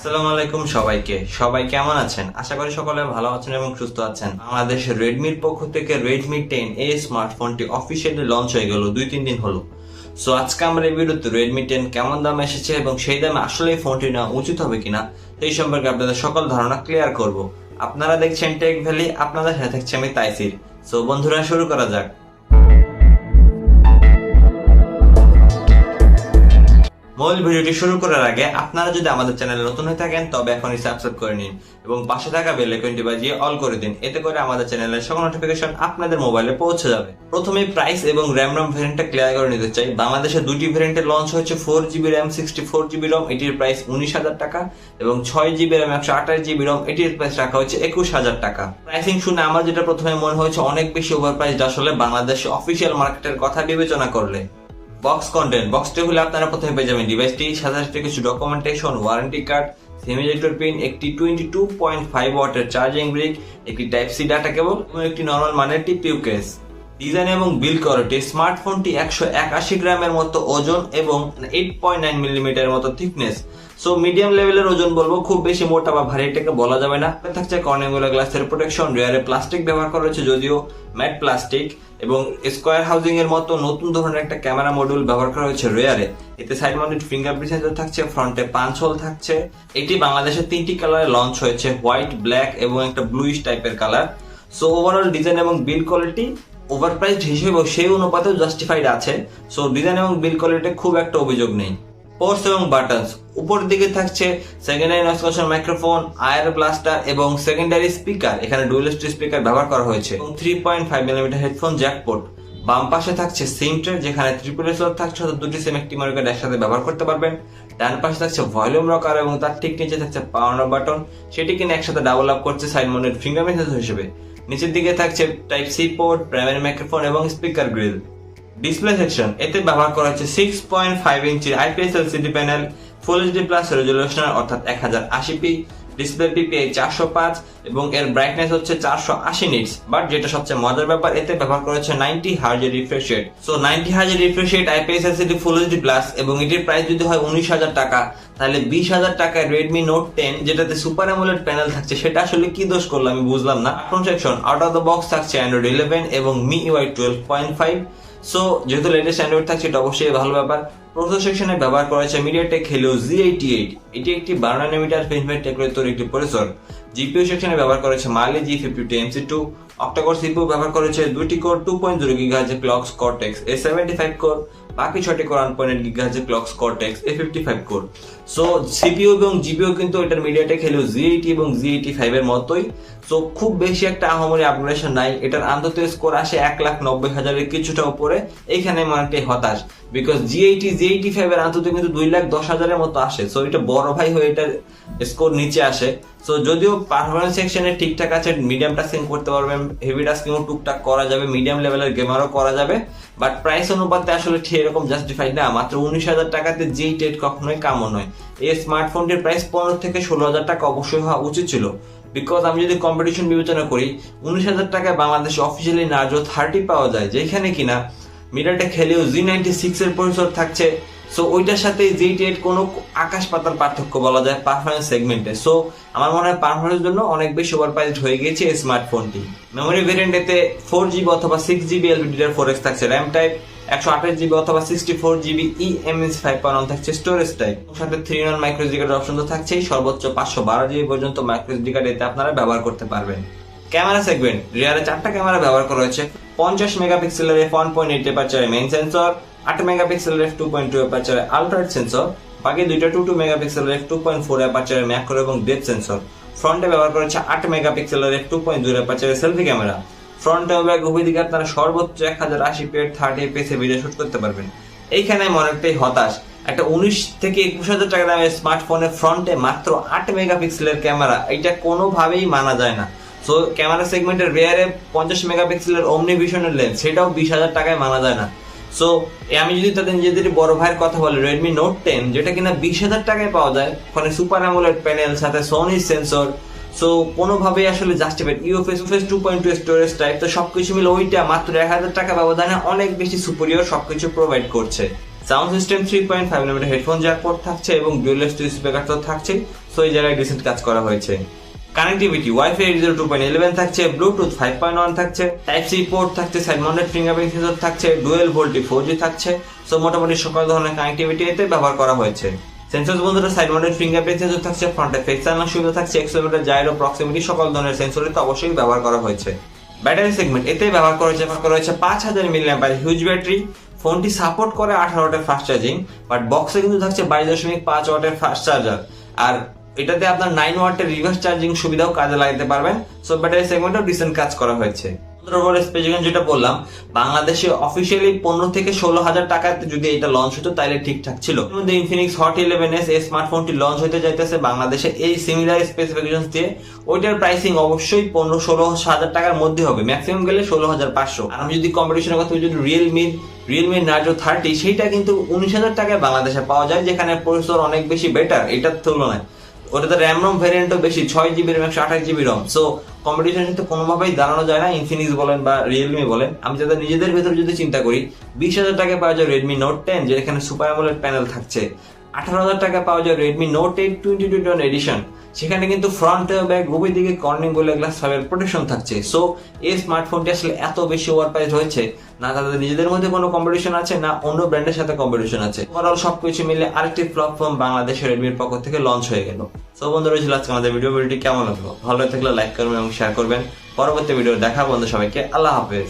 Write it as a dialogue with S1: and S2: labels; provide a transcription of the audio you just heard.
S1: আসসালামু আলাইকুম সবাইকে। সবাই কেমন আছেন? আশা করি সকলে ভালো আছেন এবং সুস্থ আছেন। বাংলাদেশের রেডমির পক্ষ থেকে রেডমি 10 স্মার্টফোনটি অফিসিয়ালি লঞ্চ হয়ে গেল 2-3 দিন হলো। সো আজকে আমরা এই ভিডিওতে রেডমি 10 কেমন দামে এসেছে এবং সেই দামে আসলে এই ফোনটি নেওয়া উচিত হবে কিনা এই সম্পর্কে আপনাদের সকল ধারণা ক্লিয়ার করব। আপনারা দেখছেন টেক ভ্যালি, আপনাদের সাথে থাকছে আমি তাইসির। সো বন্ধুরা, শুরু করা যাক। মূল ভিডিওটি শুরু করার আগে আপনারা যদি আমাদের চ্যানেলে নতুন হয়ে থাকেন তবে এখনই সাবস্ক্রাইব করে নিন এবং পাশে থাকা বেল আইকনটি বাজিয়ে অল করে দিন। এতে করে আমাদের চ্যানেলের সকল নোটিফিকেশন আপনাদের মোবাইলে পৌঁছে যাবে। প্রথমে প্রাইস এবং র্যাম ভ্যারিয়েন্টটা ক্লিয়ার করে নিতে চাই। বাংলাদেশে দুটি ভ্যারিয়েন্টে লঞ্চ হয়েছে 4GB র্যাম 64GB রম, এটির প্রাইস 19,000 টাকা, এবং 6GB র্যাম 128GB রম, এটির প্রাইস রাখা হয়েছে 21,000 টাকা। প্রাইসিং শুনে আমার যেটা প্রথমে মনে হয়েছে অনেক বেশি ওভার প্রাইসড আসলে বাংলাদেশে অফিসিয়াল মার্কেটের কথা বিবেচনা করলে। বক্স কন্টেন্ট বক্সটি হলে আপনারা প্রথমে পেয়ে যাবেন ডিভাইসটি, সাথে কিছু documentation, warranty card, semiconductor pin, একটি 22.5 ওয়াটের চার্জিং ব্রিক, একটি টাইপ সি ডাটা কেবল এবং একটি নরমাল মানের টিপিইউ কেস। ডিজাইন এবং বিল্ড কোয়ালিটি, স্মার্টফোনটি 181 গ্রামের মতো ওজন এবং 8.9 মিলিমিটারের মতো থিকনেস। সো মিডিয়াম লেভেলের ওজন বলবো, খুব বেশি মোটা বা ভারী এটাকে বলা যাবে না। থাকছে কর্নিংগুলো গ্লাসের প্রোটেকশন, রিয়ারে প্লাস্টিক ব্যবহার করা হয়েছে যদিও ম্যাট প্লাস্টিক, এবং স্কোয়ার হাউজিং এর মতো নতুন ধরনের একটা ক্যামেরা মডিউল ব্যবহার করা হয়েছে রিয়ারে। এতে সাইড মাউন্টেড ফিঙ্গারপ্রিন্ট সেন্সর থাকছে, ফ্রন্টে পাঞ্চ হোল থাকছে। এটি বাংলাদেশে 3টি কালারে লঞ্চ হয়েছে, হোয়াইট, ব্ল্যাক এবং একটা ব্লুইশ টাইপের কালার। সো ওভারঅল ডিজাইন এবং বিল্ড কোয়ালিটি ওভারপ্রাইসড হিসেবে সেই অনুপাতেও জাস্টিফাইড আছে। সো ডিজাইন এবং বিল্ড কোয়ালিটি খুব একটা অভিযোগ নেই। পোর্টস এবং বাটনস, উপর দিকে থাকছে সেকেন্ডারি নয়েজ ক্যান্সেলেশন মাইক্রোফোন, আয়ার ব্লাস্টার এবং সেকেন্ডারি স্পিকার, এখানে ডুয়াল স্টিরিও স্পিকার ব্যবহার করা হয়েছে, এবং 3.5 মিলিমিটার হেডফোন জ্যাক পোর্ট। বাম পাশে থাকছে সিম ট্রে, যেখানে ট্রিপল স্লট থাকছে, অর্থাৎ দুটি সিম একটি মেমোরি কার্ড একসাথে ব্যবহার করতে পারবেন। ডান পাশে থাকছে ভলিউম রকার এবং তার ঠিক নিচে থাকছে পাওয়ার বাটন, সেটি কিনে একসাথে ডাবল আপ করছে সাইড মাউন্টেড ফিঙ্গারপ্রিন্ট সেন্সর হিসেবে। নিচের দিকে থাকছে type C port, primary microphone এবং স্পিকার গ্রিল। ডিসপ্লে সেকশন, এতে ব্যবহার করা হচ্ছে 6.5 ইঞ্চির IPS LCD panel, full HD plus resolution অর্থাৎ 1080p, ডিসপ্লে পিপিআই 405 এবং এর ব্রাইটনেস হচ্ছে 480 নিটস। বাট যেটা সবচেয়ে মজার ব্যাপার, এতে ব্যবহার করা হচ্ছে 90 হার্জের রিফ্রেশ রেট। সো 90 হার্জের refresh rate, IPS LCD full HD plus, এবং এটির প্রাইস যদি হয় 19,000 টাকা, তাহলে 20,000 টাকায় রেডমি নোট 10 যেটাতে সুপার অ্যামোলেড প্যানেল থাকছে সেটা আসলে কি দোষ করলো আমি বুঝলাম না। Front section, out of the box থাকছে অ্যান্ড্রয়েড 11 এবং MIUI 12.5। সো যেহেতু লেটেস্ট অ্যান্ড্রয়েড থাকছে এটা অবশ্যই ভালো ব্যাপার। প্রসেসর সেকশনে ব্যবহার করা হয়েছে মিডিয়াটেক হেলিও G88, এটি একটি 12 নানোমিটার ফিনফিনিট টেকনোলজি তৈরি একটি প্রসেসর। জিপিইউ সেকশনে ব্যবহার করা হয়েছে মালি G52 MC2, অক্টা-কোর সিপিইউ ব্যবহার করা হয়েছে 2টি core 2.0 GHz clock cortex A75 core, বাকি 6টি core 1.8 GHz clock cortex A55 core. So CPU এবং জিপিইউ কিন্তু এটার মিডিয়াটেক হেলিও G80 এবং G85 এর মতোই। সো খুব বেশি একটা আহামরি আপগ্রেডেশন নাই। এটার আন্তর্জাতিক স্কোর আসে 1,90,000 কিছুটা উপরে। এইখানে অনেকটাই হতাশ, বিকজ G85 এর আন্তর্জাতিক কিন্তু 2,10,000 মতো আসে। সো এটা বড় ভাই হয়ে এটার স্কোর নিচে আসে। সো যদিও পারফরমেন্স সেকশনে ঠিকঠাক আছে, মিডিয়াম টাস্কিং করতে পারবেন, হেভি টাস্কিংও টুকটাক করা যাবে, মিডিয়াম লেভেলের গেমারও করা যাবে, বাট প্রাইস অনুপাতে আসলে ঠিক এরকম জাস্টিফাইড না। মাত্র 19,000 টাকাতে G8 কখনোই কামও নয়। এই স্মার্টফোনটির প্রাইস 15 থেকে 16,000 টাকা অবশ্যই হওয়া উচিত ছিল, বিকজ আমি যদি কম্পিটিশন বিবেচনা করি 19,000 টাকায় বাংলাদেশে অফিসিয়ালি নার্জো 30 পাওয়া যায়, যেখানে কিনা মিডিয়াটেক হেলিও G96 এর প্রসেসর থাকছে। সো ওইটার সাথে G8 কোনো আকাশ পাতাল পার্থক্য বলা যায় পারফরমেন্স সেগমেন্টে। সো আমার মনে হয় পারফরমেন্সের জন্য অনেক বেশি ওভারপ্রাইসড হয়ে গেছে এই স্মার্টফোনটি। মেমোরি ভেরিয়েন্টেতে 4GB অথবা 6GB LPDDR4X থাকছে র্যাম টাইপ, 128GB অথবা 64GB eMMC5.1 থাকছে স্টোরেজ টাইপ, সাথে 3in1 মাইক্রোএসডি কার্ডের অপশন তো থাকছেই। সর্বোচ্চ 512GB পর্যন্ত মাইক্রোএসডি কার্ড এতে আপনারা ব্যবহার করতে পারবেন। ক্যামেরা সেগমেন্ট, রিয়ারে 4টা ক্যামেরা ব্যবহার করা হয়েছে। 50 মেগাপিক্সেলের f1.8 অ্যাপারচারে মেইন সেন্সর, 8 মেগাপিক্সেলের f2.2 অ্যাপারচারে আলট্রাওয়াইড সেন্সর, বাকি দুইটা 22 মেগাপিক্সেলের f2.4 অ্যাপারচারে ম্যাক্রো এবং ডেপথ সেন্সর। ফ্রন্টে ব্যবহার করা হচ্ছে 8 মেগাপিক্সেলের f2.0 অ্যাপারচারে সেলফি ক্যামেরা। ফ্রন্টে ও ব্যাক উভয় দিকে আপনারা সর্বোচ্চ 1080p 30 fps এ ভিডিও শুট করতে পারবেন। এইখানে আমি অনেকটাই হতাশ, একটা 19 থেকে 21,000 টাকা দামের স্মার্টফোনের ফ্রন্টে মাত্র 8 মেগাপিক্সেলের ক্যামেরা, এটা কোনোভাবেই মানা যায় না। সো ক্যামেরা সেগমেন্টের রিয়ারে 50 মেগাপিক্সেলের ওমনি ভিশনের লেন্স, সেটাও 20,000 টাকায় মানা যায় না। সো আমি যদি তাদের নিজেদের বড় ভাইয়ের কথা বলি, রেডমি নোট 10 যেটা কিনা 20,000 টাকায় পাওয়া যায়, ওখানে সুপার অ্যামোলেড প্যানেল, সাথে সোনি সেন্সর, সো কোনোভাবেই আসলে জাস্টিফাইড। ইউএফএস 2.2 স্টোরেজ টাইপ, তো সবকিছু মিলে ওইটা মাত্র 1,000 টাকা ব্যবধানে অনেক বেশি সুপিরিয়র সবকিছু প্রোভাইড করছে। Sound system 3.5 mm headphone Jack port থাকছে এবং ডুয়াল স্পিকার তো থাকছে, সো এই জায়গায় ডিসেন্ট কাজ করা হয়েছে। কানেক্টিভিটি ওয়াইফাই 802.11 থাকছে, ব্লুটুথ 5.1 থাকছে, টাইপ সি পোর্ট থাকছে, সাইড মাউন্টেড ফিঙ্গারপ্রিন্ট সেন্সর থাকছে, ডুয়েল ভোল্টেজ 4G থাকছে। সো মোটামুটি সকল ধরনের কানেক্টিভিটি এতে ব্যবহার করা হয়েছে। সেন্সর বন্ধুরা সাইড মাউন্টেড ফিঙ্গারপ্রিন্ট সেন্সর থাকছে, ফ্রন্টে ফেস আনলক সুবিধা থাকছে, এক্সেলেরোমিটার, জাইরো, প্রক্সিমিটি সকল ধরনের সেন্সর তো অবশ্যই ব্যবহার করা হয়েছে। ব্যাটারি সেগমেন্ট এতে ব্যবহার করা হয়েছে 5000 mAh হিউজ ব্যাটারি। ফোনটি সাপোর্ট করে 18 ওয়াটের ফাস্ট চার্জিং, বাট বক্সে কিন্তু থাকছে 22.5 ওয়াটের ফাস্ট চার্জার। আর এটাতে আপনার 9 ওয়াটের রিভার্স চার্জিং সুবিধাও কাজে লাগাতে পারবেন। সো ব্যাটারি সেগমেন্টও ডিসেন্ট কাজ করা হয়েছে। স্পেসিফিকেশন যেটা বললাম, বাংলাদেশে অফিসিয়ালি 15 থেকে 16,000 টাকাতে যদি এটা লঞ্চ হতো তাহলে ঠিকঠাক ছিল। মধ্যে ইনফিনিক্স হট 11s এই স্মার্টফোনটি লঞ্চ হতে যাইতেছে বাংলাদেশে এই সিমিলার স্পেসিফিকেশন দিয়ে। ওইটার প্রাইসিং অবশ্যই 15-16,000 টাকার মধ্যে হবে, ম্যাক্সিমাম গেলে 16,500। আর আমি যদি কম্পিটিশনের কথা বলি, যদি রিয়েলমি নার্জো 30 সেইটা কিন্তু 19,000 টাকায় বাংলাদেশে পাওয়া যায়, যেখানে প্রসেসর অনেক বেশি বেটার এটার তুলনায়। ওটাতে র্যাম রম ভ্যারিয়েন্টও বেশি, 6GB র্যাম 128GB রম। সো কম্পিটিশনের সাথে কোনোভাবেই দাঁড়ানো যায় না, ইনফিনিক্স বলেন বা রিয়েলমি বলেন। আমি যাদের নিজেদের ভেতর যদি চিন্তা করি, 20,000 টাকায় পাওয়া যায় রেডমি নোট 10 যেখানে সুপার অ্যামোলেড প্যানেল থাকছে, 18,000 টাকায় পাওয়া যায় রেডমি নোট 8 2021 এডিশন, সেখানে কিন্তু ফ্রন্ট ব্যাক উভয় দিকে কর্নিং বলে গ্লাস 5 প্রোটেকশন থাকছে। সো এই স্মার্টফোনটি আসলে এত বেশি ওভার প্রাইস হয়েছে না, তাদের নিজেদের মধ্যে কোনো কম্পিটিশন আছে না অন্য ব্র্যান্ডের সাথে কম্পিটিশন আছে। ওভারঅল সবকিছু মিলে আরেকটি প্ল্যাটফর্ম বাংলাদেশের রেডমির পক্ষ থেকে লঞ্চ হয়ে গেল। সো বন্ধুরা, ছিল আজকে আমাদের ভিডিওটি কেমন লাগলো? ভালো লাগলে লাইক করবেন এবং শেয়ার করবেন। পরবর্তী ভিডিও দেখা বন্ধু, সবাইকে আল্লাহ হাফেজ।